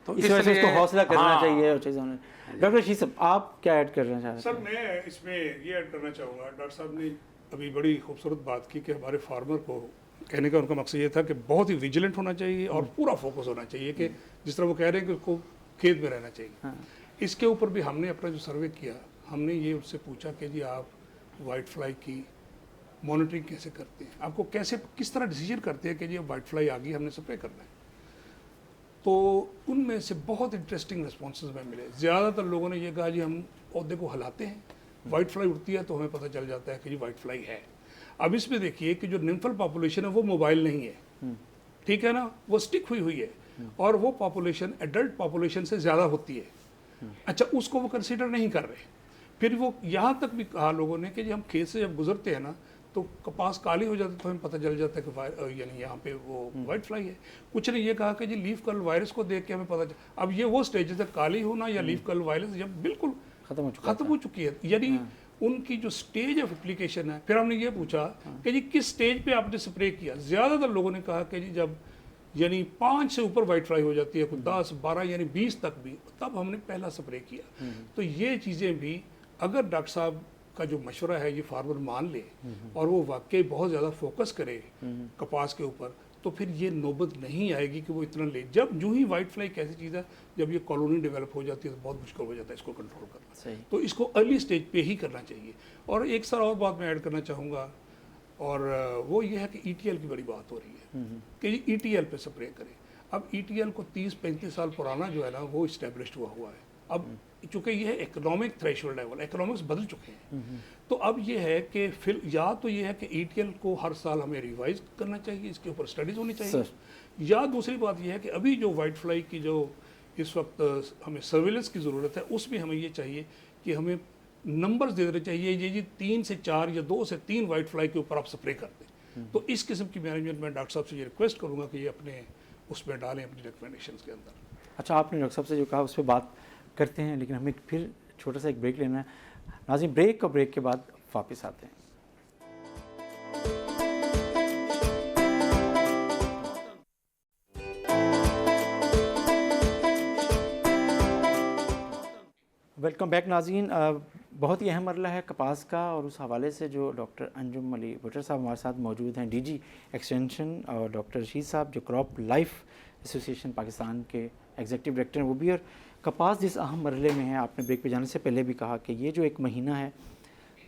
तो इस वजह से उसको हौसला करना चाहिए और चीज़ें होने। डॉक्टर शीर साहब आप क्या ऐड करना चाहते हैं? सर मैं इसमें ये ऐड करना चाहूँगा, डॉक्टर साहब ने अभी बड़ी खूबसूरत बात की कि हमारे फार्मर को कहने का उनका मकसद ये था कि बहुत ही विजिलेंट होना चाहिए और पूरा फोकस होना चाहिए कि जिस तरह वो कह रहे हैं कि उसको खेत में रहना चाहिए। इसके ऊपर भी हमने अपना जो सर्वे किया, हमने ये उससे पूछा कि जी आप वाइट फ्लाई की मॉनिटरिंग कैसे करते हैं, आपको कैसे किस तरह डिसीजन करते हैं कि जी वाइट फ्लाई आ गई, हमने स्प्रे करना है। तो उनमें से बहुत इंटरेस्टिंग रिस्पॉन्सेज में मिले। ज़्यादातर लोगों ने ये कहा जी हम पौधे को हिलाते हैं, वाइट फ्लाई उड़ती है तो हमें पता चल जाता है कि जी वाइट फ्लाई है। अब इसमें देखिए कि जो निम्फल पॉपुलेशन है वो मोबाइल नहीं है, ठीक है ना, वो स्टिक हुई हुई है, और वो पॉपुलेशन एडल्ट पॉपुलेशन से ज़्यादा होती है। अच्छा, उसको वो कंसीडर नहीं कर रहे। फिर वो यहाँ तक भी कहा लोगों ने कि हम खेत से जब गुजरते हैं ना तो कपास काली हो जाती है, तो हमें पता चल जाता है कि यानी यहाँ पे वो वाइट फ्लाई है। कुछ ने ये कहा कि जी लीफ कर्ल वायरस को देख के हमें पता चल, अब ये वो स्टेज है काली होना या लीफ कर्ल वायरस जब बिल्कुल खत्म हो चुकी है, यानी उनकी जो स्टेज ऑफ एप्लीकेशन है। फिर हमने ये पूछा कि जी किस स्टेज पे आपने स्प्रे किया। ज़्यादातर लोगों ने कहा कि जी जब यानी 5 से ऊपर वाइट फ्लाई हो जाती है, कुछ 10, 12 यानी 20 तक भी, तब हमने पहला स्प्रे किया। तो ये चीज़ें भी अगर डॉक्टर साहब का जो मशवरा है ये फार्मर मान ले और वो वाकई बहुत ज़्यादा फोकस करे कपास के ऊपर, तो फिर ये नौबत नहीं आएगी कि वो इतना ले। जब यूं ही वाइट फ्लाई कैसी चीज़ है, जब ये कॉलोनी डेवलप हो जाती है तो बहुत मुश्किल हो जाता है इसको कंट्रोल करना। तो इसको अर्ली स्टेज पे ही करना चाहिए। और एक सर और बात मैं ऐड करना चाहूँगा, और वो ये है कि ईटीएल की बड़ी बात हो रही है कि ईटीएल पे स्प्रे करें। अब ईटीएल को 30-35 साल पुराना जो है ना वो इस्टेब्लिश्ड हुआ है। अब चूँकि ये है इकोनॉमिक थ्रेशोल्ड लेवल, इकोनॉमिक्स बदल चुके हैं, तो अब ये है कि फिर या तो ये है कि ईटीएल को हर साल हमें रिवाइज करना चाहिए, इसके ऊपर स्टडीज होनी चाहिए, या दूसरी बात ये है कि अभी जो वाइट फ्लाई की जो इस वक्त हमें सर्विलेंस की ज़रूरत है, उसमें हमें ये चाहिए कि हमें नंबर्स दे देने चाहिए, ये 3 से 4 या 2 से 3 वाइट फ्लाई के ऊपर आप स्प्रे कर दें। तो इस किस्म की मैनेजमेंट मैं डॉक्टर साहब से ये रिक्वेस्ट करूँगा कि ये अपने उसमें डालें अपनी रिकमेंडेशंस के अंदर। अच्छा, आपने डॉक्टर साहब से जो कहा उस पर बात करते हैं, लेकिन हमें फिर छोटा सा एक ब्रेक लेना है। नाज़रीन, ब्रेक और ब्रेक के बाद वापस आते हैं। वेलकम बैक नाज़रीन। बहुत ही अहम मरला है कपास का, और उस हवाले से जो डॉक्टर अंजुम अली भुट्टर साहब हमारे साथ मौजूद हैं, डीजी एक्सटेंशन, और डॉक्टर रशीद साहब जो क्रॉप लाइफ एसोसिएशन पाकिस्तान के एग्जीक्यूटिव डायरेक्टर हैं, वो भी। और कपास जिस अहम मरहले में है, आपने ब्रेक पे जाने से पहले भी कहा कि ये जो एक महीना है,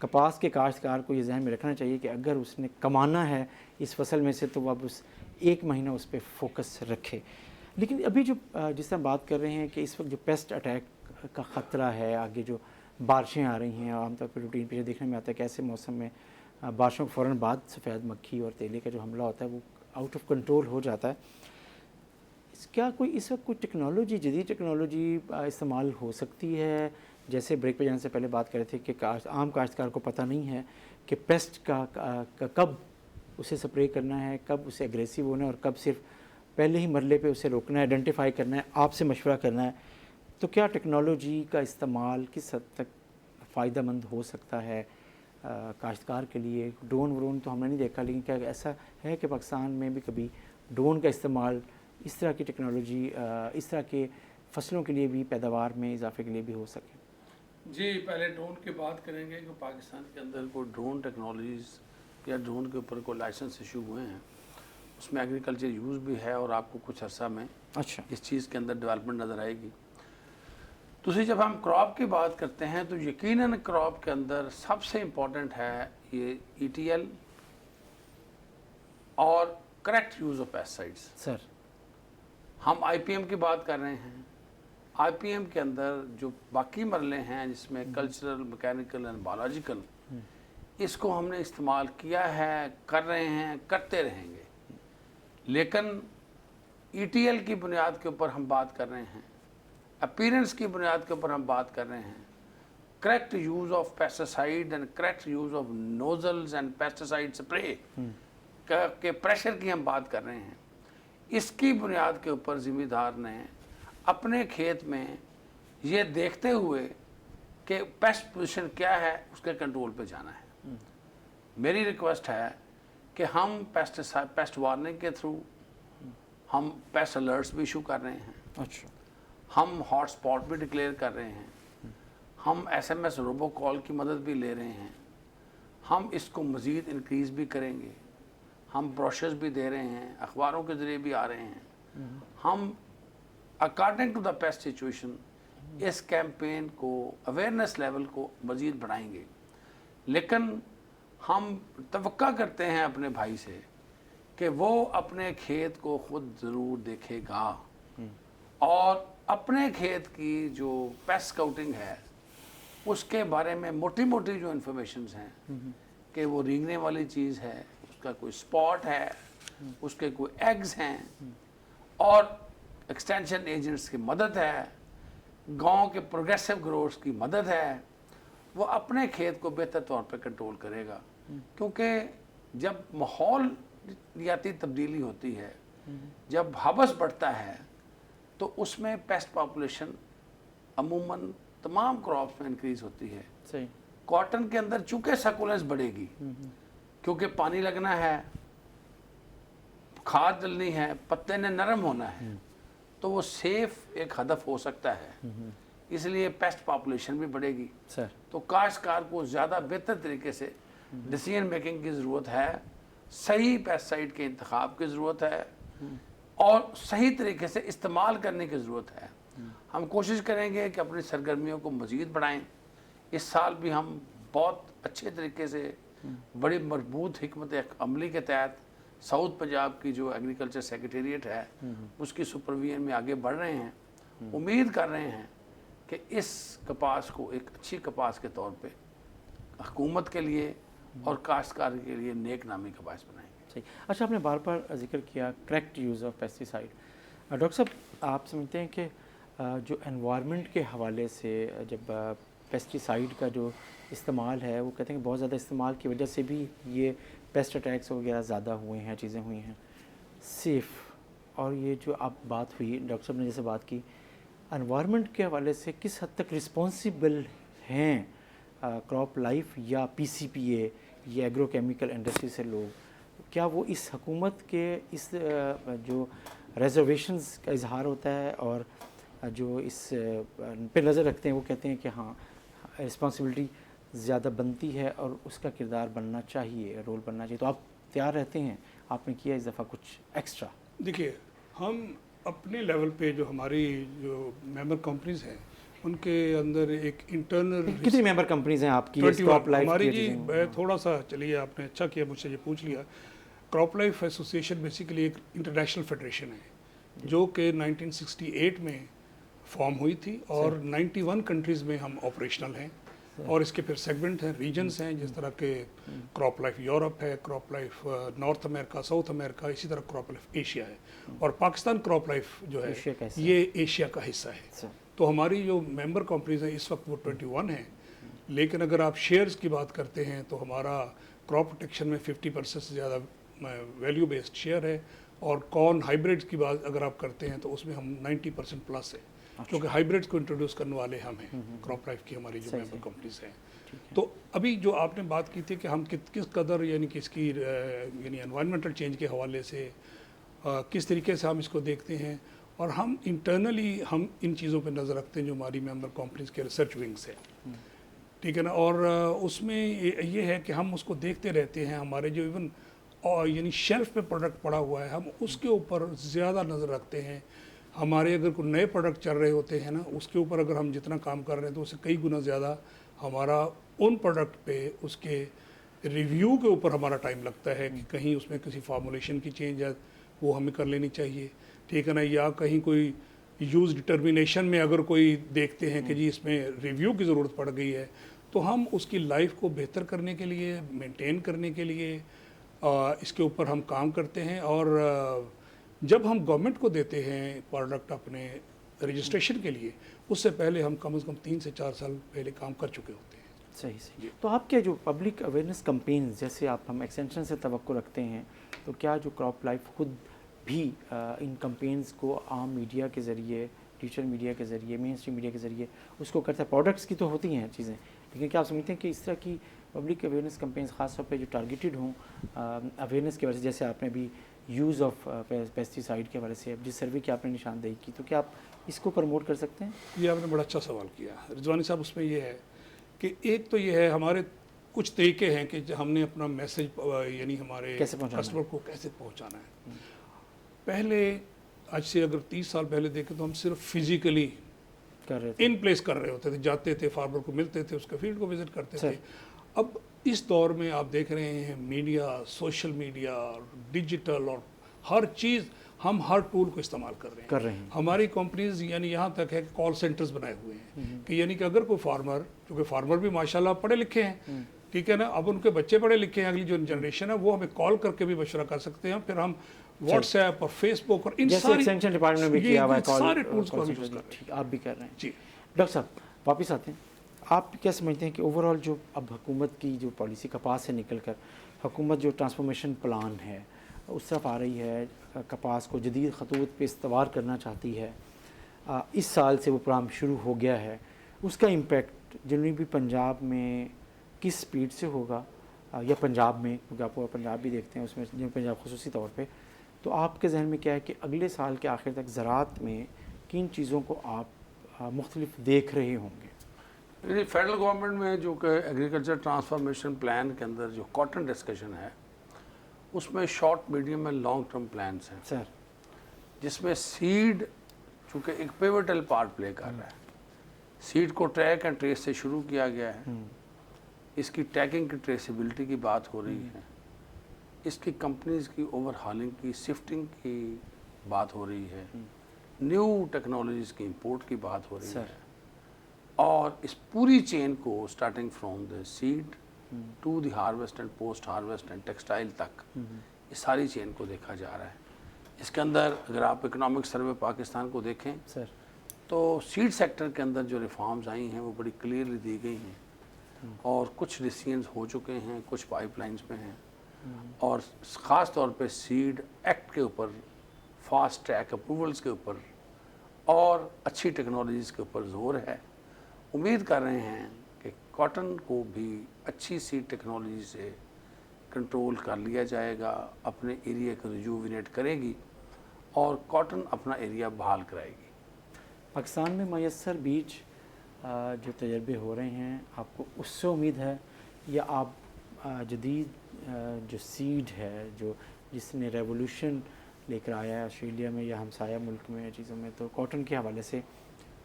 कपास के काश्तकार को ये जहन में रखना चाहिए कि अगर उसने कमाना है इस फसल में से तो अब उस एक महीना उस पर फोकस रखे। लेकिन अभी जो जिस तरह बात कर रहे हैं कि इस वक्त जो पेस्ट अटैक का ख़तरा है, आगे जो बारिशें आ रही हैं, आमतौर पर रूटीन पे देखने में आता है कि ऐसे मौसम में बारिशों के फ़ौरन बाद सफ़ेद मक्खी और तेले का जो हमला होता है वो आउट ऑफ कंट्रोल हो जाता है। क्या कोई इस वक्त कोई टेक्नोलॉजी, जदीद टेक्नोलॉजी इस्तेमाल हो सकती है? जैसे ब्रेक पे जाने से पहले बात कर रहे थे कि आम काश्तकार को पता नहीं है कि पेस्ट का कब उसे स्प्रे करना है, कब उसे एग्रेसिव होना है, और कब सिर्फ पहले ही मरले पे उसे रोकना है, आइडेंटिफाई करना है, आपसे मशवरा करना है। तो क्या टेक्नोलॉजी का इस्तेमाल किस हद तक फ़ायदेमंद हो सकता है काश्तकार के लिए? ड्रोन व्रोन तो हमने नहीं देखा, लेकिन क्या ऐसा है कि पाकिस्तान में भी कभी ड्रोन का इस्तेमाल, इस तरह की टेक्नोलॉजी इस तरह के फसलों के लिए भी, पैदावार में इजाफे के लिए भी हो सके? जी, पहले ड्रोन की बात करेंगे कि पाकिस्तान के अंदर कोई ड्रोन टेक्नोलॉजीज़ या ड्रोन के ऊपर कोई लाइसेंस इशू हुए हैं, उसमें एग्रीकल्चर यूज़ भी है, और आपको कुछ अर्सा में अच्छा इस चीज़ के अंदर डेवलपमेंट नज़र आएगी। दूसरी, जब हम क्रॉप की बात करते हैं तो यकीनन क्रॉप के अंदर सबसे इम्पॉर्टेंट है ये ETL और correct use of pesticides. Sir, हम IPM की बात कर रहे हैं। IPM के अंदर जो बाकी मरले हैं जिसमें कल्चरल, मैकेनिकल एंड बायोलॉजिकल, इसको हमने इस्तेमाल किया है, कर रहे हैं, करते रहेंगे। लेकिन ETL की बुनियाद के ऊपर हम बात कर रहे हैं, अपीयरेंस की बुनियाद के ऊपर हम बात कर रहे हैं, correct use of pesticide and correct use of nozzles and pesticide spray के प्रेशर की हम बात कर रहे हैं। इसकी बुनियाद के ऊपर ज़िम्मेदार ने अपने खेत में ये देखते हुए कि पेस्ट पोजीशन क्या है उसके कंट्रोल पे जाना है। मेरी रिक्वेस्ट है कि हम पेस्ट वार्निंग के थ्रू हम पेस्ट अलर्ट्स भी इशू कर रहे हैं। अच्छा, हम हॉट स्पॉट भी डिक्लेयर कर रहे हैं, हम SMS रोबो कॉल की मदद भी ले रहे हैं, हम इसको मज़ीद इंक्रीज़ भी करेंगे, हम ब्रोशर्स भी दे रहे हैं, अखबारों के ज़रिए भी आ रहे हैं। हम according to the pest situation इस कैंपेन को, अवेयरनेस लेवल को मज़ीद बढ़ाएंगे। लेकिन हम तवक्का करते हैं अपने भाई से कि वो अपने खेत को ख़ुद ज़रूर देखेगा और अपने खेत की जो पेस्ट स्काउटिंग है उसके बारे में मोटी मोटी जो इन्फॉर्मेशंस हैं کہ وہ رینگنے والی چیز ہے, اس کا کوئی اسپاٹ ہے, اس کے کوئی ایگز ہیں, اور ایکسٹینشن ایجنٹس کی مدد ہے, گاؤں کے پروگریسو گروورز کی مدد ہے, وہ اپنے کھیت کو بہتر طور پہ کنٹرول کرے گا. کیونکہ جب ماحولیاتی تبدیلی ہوتی ہے, جب حبس بڑھتا ہے, تو اس میں پیسٹ پاپولیشن عموماً تمام کراپس میں انکریز ہوتی ہے. صحیح. کاٹن کے اندر چونکہ سیکولنس بڑھے گی, کیونکہ پانی لگنا ہے, کھاد ڈلنی ہے, پتے نے نرم ہونا ہے, تو وہ سیف ایک ہدف ہو سکتا ہے. اس لیے پیسٹ پاپولیشن بھی بڑھے گی. سر تو کاشتکار کو زیادہ بہتر طریقے سے ڈیسیژن میکنگ کی ضرورت ہے, صحیح پیسٹسائڈ کے انتخاب کی ضرورت ہے, اور صحیح طریقے سے استعمال کرنے کی ضرورت ہے. ہم کوشش کریں گے کہ اپنی سرگرمیوں کو مزید بڑھائیں. اس سال بھی ہم بہت اچھے طریقے سے بڑی مربوط حکمت عملی کے تحت ساؤتھ پنجاب کی جو ایگریکلچر سیکریٹریٹ ہے اس کی سپرویژن میں آگے بڑھ رہے ہیں. امید کر رہے ہیں کہ اس کپاس کو ایک اچھی کپاس کے طور پہ حکومت کے لیے اور کاشتکار کے لیے نیک نامی کا باعث بنائیں گے. صحیح. اچھا, آپ نے بار بار ذکر کیا correct use of pesticide. Doctor صاحب, آپ سمجھتے ہیں کہ جو انوائرمنٹ کے حوالے سے جب پیسٹیسائڈ کا جو استعمال ہے, وہ کہتے ہیں کہ بہت زیادہ استعمال کی وجہ سے بھی یہ پیسٹ اٹیکس وغیرہ زیادہ ہوئے ہیں, چیزیں ہوئی ہیں. سیف, اور یہ جو آپ بات ہوئی, ڈاکٹر صاحب نے جیسے بات کی, انوائرمنٹ کے حوالے سے کس حد تک رسپانسیبل ہیں کراپ لائف یا پی سی پی اے یا ایگرو کیمیکل انڈسٹری سے لوگ؟ کیا وہ اس حکومت کے اس جو ریزرویشنز کا اظہار ہوتا ہے اور جو اس پہ نظر رکھتے ہیں, وہ کہتے ہیں کہ ہاں رسپانسبلٹی زیادہ بنتی ہے اور اس کا کردار بننا چاہیے, رول بننا چاہیے, تو آپ تیار رہتے ہیں؟ آپ نے کیا اس دفعہ کچھ ایکسٹرا؟ دیکھیے, ہم اپنے لیول پہ جو ہماری جو ممبر کمپنیز ہیں ان کے اندر ایک انٹرنل کتنی ممبر کمپنیز ہیں آپ کی؟ ہماری جی تھوڑا سا, چلیے آپ نے اچھا کیا مجھ سے یہ پوچھ لیا. کراپ لائف ایسوسیشن بیسیکلی ایک انٹرنیشنل فیڈریشن ہے جو کہ 1968 میں فارم ہوئی تھی, اور 91 کنٹریز میں ہم آپریشنل ہیں. اور اس کے پھر سیگمنٹ ہیں, ریجنز ہیں, جس طرح کہ کراپ لائف یورپ ہے, کراپ لائف نارتھ امریکہ, ساؤتھ امریکہ, اسی طرح کراپ لائف ایشیا ہے, اور پاکستان کراپ لائف جو ہے یہ ایشیا کا حصہ ہے. تو ہماری جو ممبر کمپنیز ہیں اس وقت وہ 21 ہیں. لیکن اگر آپ شیئرز کی بات کرتے ہیں تو ہمارا کراپ پروٹیکشن میں 50% سے زیادہ ویلیو بیسڈ شیئر ہے, اور کارن ہائیبریڈ کی بات اگر آپ کرتے ہیں تو اس میں ہم 90% پلس ہے, کیونکہ ہائیبریڈ کو انٹروڈیوس کرنے والے ہم ہیں کراپ لائف کی ہماری جو ممبر کمپنیز ہیں. تو ابھی جو آپ نے بات کی تھی کہ ہم کس قدر یعنی کہ اس کی یعنی انوائرمنٹل چینج کے حوالے سے کس طریقے سے ہم اس کو دیکھتے ہیں, اور ہم انٹرنلی ہم ان چیزوں پہ نظر رکھتے ہیں جو ہماری ممبر کمپنیز کے ریسرچ ونگس ہیں, ٹھیک ہے نا. اور اس میں یہ ہے کہ ہم اس کو دیکھتے رہتے ہیں. ہمارے جو ایون یعنی شیلف پہ پروڈکٹ پڑا ہوا ہے ہم اس کے اوپر زیادہ نظر رکھتے ہیں. ہمارے اگر کوئی نئے پروڈکٹ چل رہے ہوتے ہیں نا, اس کے اوپر اگر ہم جتنا کام کر رہے ہیں تو اس سے کئی گنا زیادہ ہمارا ان پروڈکٹ پہ اس کے ریویو کے اوپر ہمارا ٹائم لگتا ہے کہ کہیں اس میں کسی فارمولیشن کی چینج ہے وہ ہمیں کر لینی چاہیے, ٹھیک ہے نا. یا کہیں کوئی یوز ڈٹرمینیشن میں اگر کوئی دیکھتے ہیں کہ جی اس میں ریویو کی ضرورت پڑ گئی ہے, تو ہم اس کی لائف کو بہتر کرنے کے لیے, مینٹین کرنے کے لیے اس کے اوپر ہم کام کرتے ہیں. اور جب ہم گورنمنٹ کو دیتے ہیں پروڈکٹ اپنے رجسٹریشن کے لیے, اس سے پہلے ہم کم از کم 3 سے 4 سال پہلے کام کر چکے ہوتے ہیں. صحیح. تو آپ کے جو پبلک اویئرنیس کمپینز جیسے آپ ہم ایکسٹینشن سے توقع رکھتے ہیں, تو کیا جو کراپ لائف خود بھی ان کمپینز کو عام میڈیا کے ذریعے, ڈیجیٹل میڈیا کے ذریعے, مین اسٹریم میڈیا کے ذریعے اس کو کرتا ہے؟ پروڈکٹس کی تو ہوتی ہیں چیزیں, لیکن کیا آپ سمجھتے ہیں کہ اس طرح کی پبلک اویئرنیس کمپینز خاص طور پہ جو ٹارگیٹڈ ہوں اویئرنیس کی وجہ سے, جیسے آپ نے بھی یوز آف پیسٹیسائڈ کے حوالے سے جس سروے کی آپ نے نشاندہی کی, تو کیا آپ اس کو پروموٹ کر سکتے ہیں؟ یہ آپ نے بڑا اچھا سوال کیا رضوانی صاحب. اس میں یہ ہے کہ ایک تو یہ ہے ہمارے کچھ طریقے ہیں کہ ہم نے اپنا میسج یعنی ہمارے کسٹمر کو کیسے پہنچانا ہے. پہلے آج سے اگر 30 سال پہلے دیکھیں تو ہم صرف فزیکلی کر رہے تھے, ان پلیس کر رہے ہوتے تھے, جاتے تھے, فارمر کو ملتے تھے, اس کے فیلڈ کو وزٹ کرتے تھے. اب اس دور میں آپ دیکھ رہے ہیں میڈیا, سوشل میڈیا, ڈیجیٹل, اور ہر چیز ہم ہر ٹول کو استعمال کر رہے ہیں. ہماری کمپنیز یعنی یہاں تک ہے کہ کال سینٹرز بنائے ہوئے ہیں کہ یعنی کہ اگر کوئی فارمر, کیونکہ فارمر بھی ماشاءاللہ پڑھے لکھے ہیں, ठीक है ना। अब उनके बच्चे पढ़े लिखे हैं, अगली जो जनरेशन है वो हमें कॉल करके भी मशवरा कर सकते हैं, फिर हम व्हाट्सएप और फेसबुक और इन जैसे सारी एक्सटेंशन डिपार्टमेंट में ये किया हुआ है, सारे टूल्स को हम यूज़ कर रहे हैं। ठीक, आप भी कर रहे हैं। जी डॉक्टर साहब वापस आते हैं, आप क्या समझते हैं कि ओवरऑल जो अब हुकूमत की जो पॉलिसी कपास से निकल कर हुकूमत जो ट्रांसफॉर्मेशन प्लान है उस तरफ आ रही है, कपास को जदीद खतूत पे इस्तवार करना चाहती है, इस साल से वो प्रोग्राम शुरू हो गया है, उसका इम्पेक्ट जनूबी पंजाब में किस स्पीड से होगा, या पंजाब में, क्योंकि आप पंजाब भी देखते हैं उसमें जनूबी पंजाब खुसूसी तौर पे, तो आपके जहन में क्या है कि अगले साल के आखिर तक ज़राअत में किन चीज़ों को आप मुख्तलिफ देख रहे होंगे? फेडरल गवर्नमेंट में जो कि एग्रीकल्चर ट्रांसफॉर्मेशन प्लान के अंदर जो कॉटन डिस्कशन है उसमें short medium and long term plans हैं सर, जिसमें सीड चूँकि एक पिवटल पार्ट प्ले कर रहा है। सीड को ट्रैक एंड ट्रेस से शुरू किया गया है, इसकी टैगिंग की ट्रेसिबिलिटी की बात हो रही है, इसकी कंपनीज की ओवरहॉलिंग की शिफ्टिंग की बात हो रही है, न्यू टेक्नोलॉजीज़ की इंपोर्ट की बात हो रही है, और इस पूरी चेन को starting from the seed to the harvest and post harvest and textile तक इस सारी चेन को देखा जा रहा है। इसके अंदर अगर आप इकोनॉमिक सर्वे पाकिस्तान को देखें सर, तो सीड सेक्टर के अंदर जो रिफॉर्म्स आई हैं वो बड़ी क्लियरली दी गई हैं और कुछ डिसीजंस हो चुके हैं, कुछ पाइपलाइंस में हैं, और ख़ास तौर पे सीड एक्ट के ऊपर, फास्ट ट्रैक अप्रूवल्स के ऊपर और अच्छी टेक्नोलॉजीज़ के ऊपर जोर है। उम्मीद कर रहे हैं कि कॉटन को भी अच्छी सीड टेक्नोलॉजी से कंट्रोल कर लिया जाएगा, अपने एरिया को रिजुविनेट करेगी और कॉटन अपना एरिया बहाल कराएगी। पाकिस्तान में मैसर बीज जो तजर्बे हो रहे हैं, आपको उससे उम्मीद है, या आप जदीद जो सीड है जो जिसने रेवोल्यूशन लेकर आया है ऑस्ट्रेलिया में या हमसाया मुल्क में चीज़ों में, तो कॉटन के हवाले से,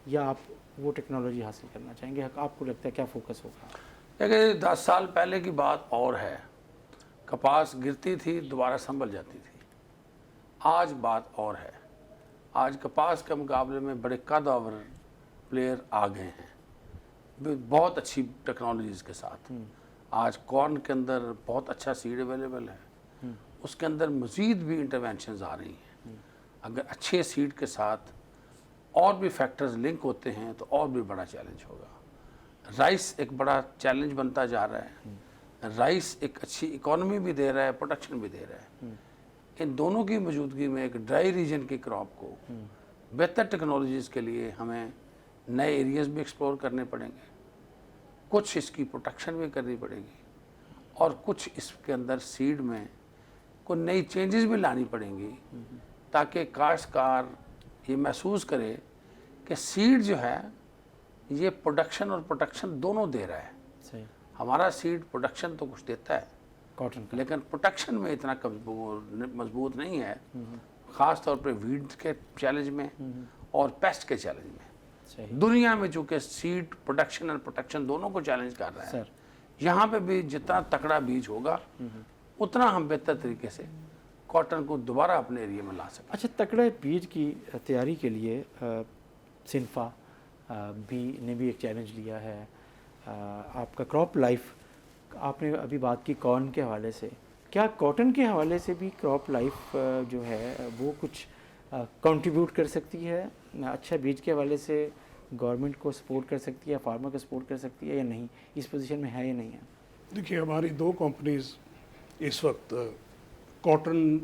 या आप वो टेक्नोलॉजी हासिल करना चाहेंगे? आपको लगता है क्या फोकस होगा? देखिए 10 साल पहले की बात और है, कपास गिरती थी दोबारा संभल जाती थी। आज बात और है, आज कपास के मुकाबले में बड़े कदावर प्लेयर आ गए हैं बहुत अच्छी टेक्नोलॉजीज़ के साथ। आज कॉर्न के अंदर बहुत अच्छा सीड अवेलेबल है, उसके अंदर मज़ीद भी इंटरवेंशंस आ रही हैं। अगर अच्छे सीड के साथ और भी फैक्टर्स लिंक होते हैं तो और भी बड़ा चैलेंज होगा। राइस एक बड़ा चैलेंज बनता जा रहा है, राइस एक अच्छी इकोनॉमी भी दे रहा है, प्रोडक्शन भी दे रहा है। इन दोनों की मौजूदगी में एक ड्राई रीजन की क्रॉप को बेहतर टेक्नोलॉजीज़ के लिए हमें नए एरियाज़ भी एक्सप्लोर करने पड़ेंगे, कुछ इसकी प्रोटेक्शन भी करनी पड़ेगी, और कुछ इसके अंदर सीड में कोई नई चेंजेस भी लानी पड़ेंगी ताकि काश्तकार ये महसूस करे कि सीड जो है ये प्रोडक्शन और प्रोटेक्शन दोनों दे रहा है। सही, हमारा सीड प्रोडक्शन तो कुछ देता है कॉटन का, लेकिन प्रोटेक्शन में इतना मजबूत नहीं है, ख़ास तौर पे वीड के चैलेंज में और पेस्ट के चैलेंज में। सही, दुनिया में चूँकि सीड प्रोडक्शन और प्रोटेक्शन दोनों को चैलेंज कर रहा है, सर, यहाँ पे भी जितना तकड़ा बीज होगा उतना हम बेहतर तरीके से कॉटन को दोबारा अपने एरिया में ला सकते। अच्छा, तकड़े बीज की तैयारी के लिए सिन्फा ने भी एक चैलेंज लिया है। आपका क्रॉप लाइफ, आपने अभी बात की कॉर्न के हवाले से, क्या कॉटन के हवाले से भी क्रॉप लाइफ जो है वो कुछ कंट्रीब्यूट कर सकती है? अच्छा बीज के हवाले से गवर्नमेंट को सपोर्ट कर सकती है, फार्मर को सपोर्ट कर सकती है या नहीं? इस पोजीशन में है या नहीं है? देखिए, हमारी 2 कंपनीज इस वक्त कॉटन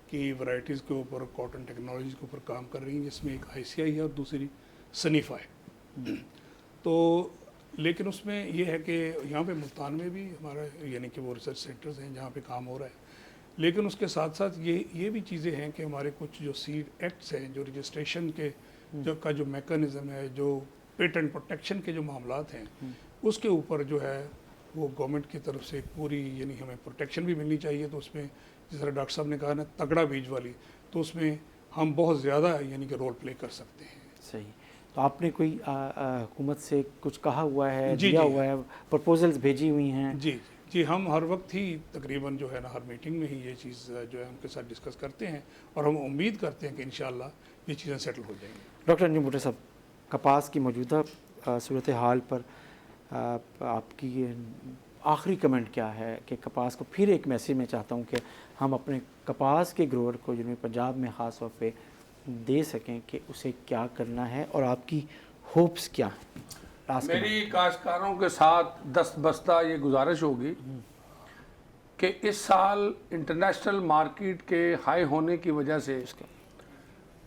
की वैरायटीज़ के ऊपर, कॉटन टेक्नोलॉजी के ऊपर काम कर रही हैं, जिसमें एक ICI है और दूसरी सनीफा है। तो लेकिन उसमें ये है कि यहाँ पे मुल्तान में भी हमारा यानी कि वो रिसर्च सेंटर्स हैं जहाँ पे काम हो रहा है, लेकिन उसके साथ साथ ये भी चीज़ें हैं कि हमारे कुछ जो सीड एक्ट्स हैं, जो रजिस्ट्रेशन के जो मैकेनिज़्म है, जो पेटेंट प्रोटेक्शन के जो मामलात हैं, उसके ऊपर जो है वो गवर्नमेंट की तरफ से पूरी यानी हमें प्रोटेक्शन भी मिलनी चाहिए। तो उसमें जिस तरह डॉक्टर साहब ने कहा ना तगड़ा बीज वाली, तो उसमें हम बहुत ज़्यादा यानी कि रोल प्ले कर सकते हैं। सही, तो आपने कोई हुकूमत से कुछ कहा हुआ है, जी, दिया जी, हुआ है, प्रपोजल्स भेजी हुई हैं? जी जी, हम हर वक्त ही तकरीबन जो है ना हर मीटिंग में ही ये चीज़ जो है उनके साथ डिस्कस करते हैं, और हम उम्मीद करते हैं कि इंशाअल्लाह ये चीज़ें सेटल हो जाएंगी। डॉक्टर अंजुम भुट्टो साहब, कपास की मौजूदा सूरत हाल पर आपकी आखिरी कमेंट क्या है कि कपास को फिर एक मैसेज मैं चाहता हूँ कि हम अपने कपास के ग्रोअर को जनूबी पंजाब में ख़ास तौर पे दे सकें कि उसे क्या करना है और आपकी होप्स क्या हैं। लास्ट मेरी काश्तकारों के साथ दस्त बस्ता ये गुजारिश होगी कि इस साल इंटरनेशनल मार्केट के हाई होने की वजह से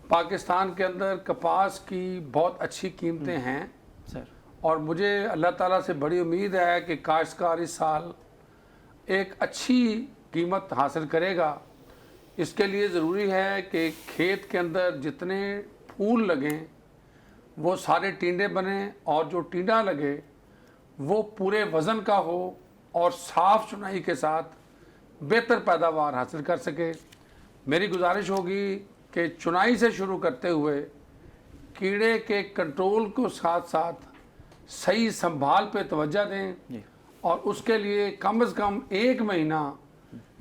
पाकिस्तान के अंदर कपास की बहुत अच्छी कीमतें हैं सर। और मुझे अल्लाह ताला से बड़ी उम्मीद है कि काश्तकार इस साल एक अच्छी कीमत हासिल करेगा। इसके लिए ज़रूरी है कि खेत के अंदर जितने फूल लगें वो सारे टींडे बने और जो टींडा लगे वो पूरे वज़न का हो और साफ़ चुनाई के साथ बेहतर पैदावार हासिल कर सके। मेरी गुजारिश होगी कि चुनाई से शुरू करते हुए कीड़े के कंट्रोल को साथ साथ सही संभाल पे तवज्जो दें जी। और उसके लिए कम से कम 1 महीना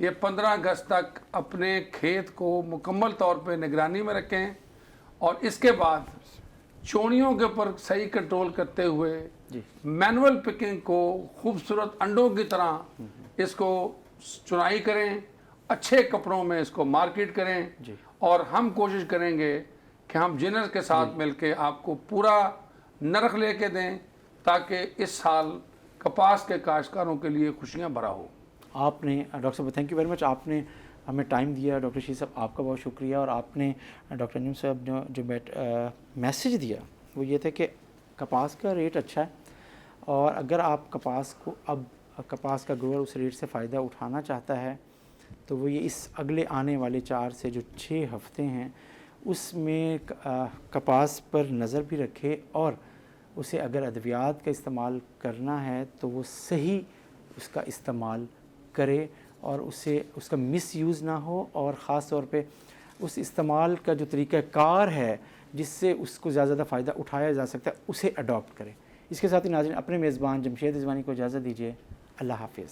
ये 15 अगस्त तक अपने खेत को मुकम्मल तौर पे निगरानी में रखें और इसके बाद चोनियों के ऊपर सही कंट्रोल करते हुए जी। मैनुअल पिकिंग को खूबसूरत अंडों की तरह इसको चुनाई करें, अच्छे कपड़ों में इसको मार्केट करें जी। और हम कोशिश करेंगे कि हम जिनर्स के साथ मिलके आपको पूरा नरख लेके दें ताकि इस साल कपास के काश्तकारों के लिए खुशियां भरा हो। आपने डॉक्टर साहब थैंक यू वेरी मच, आपने हमें टाइम दिया। डॉक्टर रशीद साहब आपका बहुत शुक्रिया। और आपने डॉक्टर अंजुम साहब जो मैसेज दिया वो ये था कि कपास का रेट अच्छा है और अगर आप कपास को अब कपास का ग्रोअर उस रेट से फ़ायदा उठाना चाहता है तो वो ये इस अगले आने वाले 4 से जो 6 हफ्ते हैं उसमें कपास पर नज़र भी रखे और उसे अगर अद्वियात का इस्तेमाल करना है तो वो सही उसका इस्तेमाल करे और उसे उसका मिसयूज़ ना हो और ख़ास तौर पे उस इस्तेमाल का जो तरीक़ाकार है जिससे उसको ज़्यादा फ़ायदा उठाया जा सकता है उसे अडॉप्ट करें। इसके साथ ही नाज़रीन अपने मेज़बान जमशेद रिजवानी को इजाज़त दीजिए। अल्लाह हाफ़िज़।